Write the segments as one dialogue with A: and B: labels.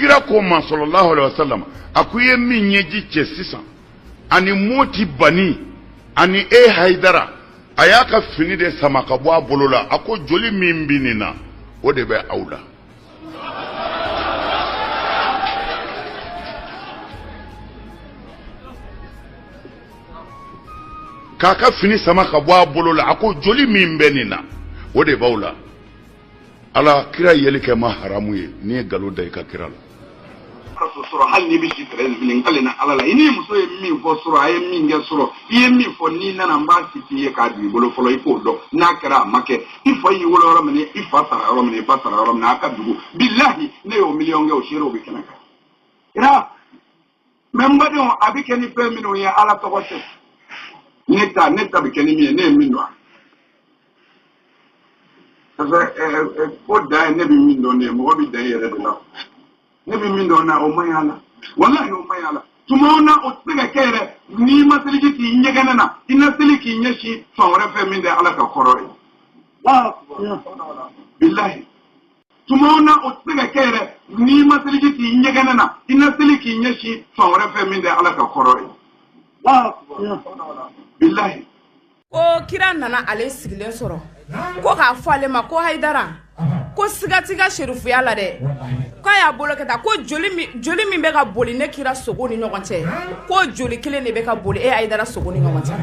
A: kira ko ma sallallahu alaihi wasallam akuye min yeji ce sisan ani moti bani ani haidara ayaka fini de sama ka bo abolola ako joli min binina o de be aula kaka fini sama ka bo abolola ako joli min benina o de baula ala kira yelike ma haramu ye ni galo dai ka kira
B: sura hal ni bishi tren min kalina alala ini muso ye min fo sura ye min ge sura ye min fo ni nana mba siti ye ka di bolo folo iko do na kara make ifo yi wolo ro mene ifa tara ro mene ifa tara ro mene aka dugu billahi ne yo million ge o shiro be kenaka ira memba do abike ni pe minu ye ala to gote neta be keni mi ne min do ko da ne bi min do ne mo bi da yere de la ne bi min do na o mayala wallahi o mayala tumona o tsega kere ni masaliki ti nyegana na ina siliki nyeshi fawra fe min da ala ka korore wa billahi tumona o tsega kere ni masaliki ti nyegana na ina siliki nyeshi fawra fe min da ala ka korore wa billahi
C: o kira nana ale sigilen soro ko ka fale ma ko haidara ko sigatiga sherifu yala de ko ya bolo keta ko joli mi be ka boli ne kira sogo ni ɲɔgɔn cɛ ko joli kelen de be ka boli haidara sogo ni ɲɔgɔn cɛ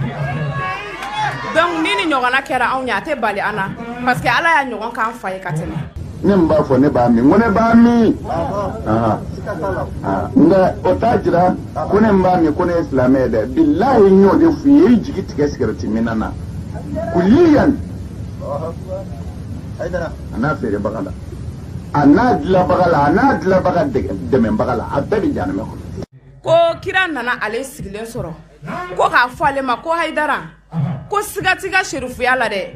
C: donc ni ɲɔgɔnna kɛra anw ɲa a tɛ bali ana parce que ala y'a ɲɔgɔn k'an fa ye ka tɛmɛ
D: ne mb'a fɔ ne b'a min ko ne b'a min nka o t'a jira ko ne b'a min ko ne ye silamɛ ye dɛ bilahi n y'o de f'i ye i jigi tigɛ sigɛrɛti minna na kuliyan a n'a feerebaga la a n'a dilanbaga la a n'a dilanbaga dɛmɛbaga la a bɛɛ bɛ janɛmɛ kɔnɔ
C: ko kira nana ale sigilen sɔrɔ ko k'a fɔ ale ma ko haidara ko sigatiga sherifuya la dɛ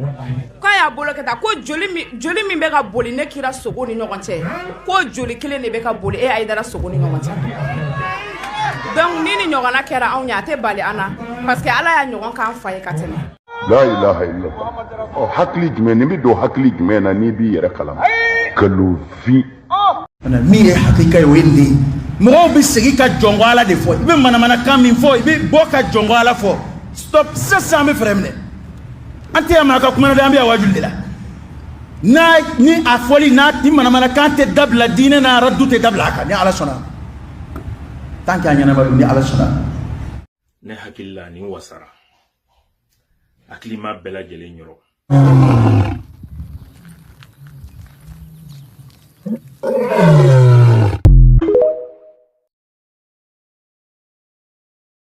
C: ko y'a bolo keta ko joli min be ka boli ne kira sogo ni ɲɔgɔn cɛ ko joli kelen de be ka boli haidara sogo ni ɲɔgɔn cɛ donc ni ɲɔgɔnna kɛra anw ɲa a tɛ bali ana parce que ala y'a ɲɔgɔn k'an fa ye ka tɛmɛ
A: la ilaha illallah o hakili jumɛn ni bi do hakili jumɛn na ni bi yɛrɛ kalama kalofin
E: ana min ye hakika ye o ye nin de ye mɔgɔw bɛ segin ka jɔnko ala de fɔ i bɛ manamanakan min fɔ i bɛ bɔ ka jɔnko ala fɔ stop sisan an bɛ fɛɛrɛ minɛ an tɛ yamana ka kuma na an bɛ yan wajuli de la ni a fɔli ni manamanakan tɛ dabila diinɛ na aradu tɛ dabila a kan ni ala sɔnna tant que a ɲɛnaba don ni ala sɔnna.
F: ne hakili la nin wasara hakilima bɛɛ lajɛlen yɔrɔ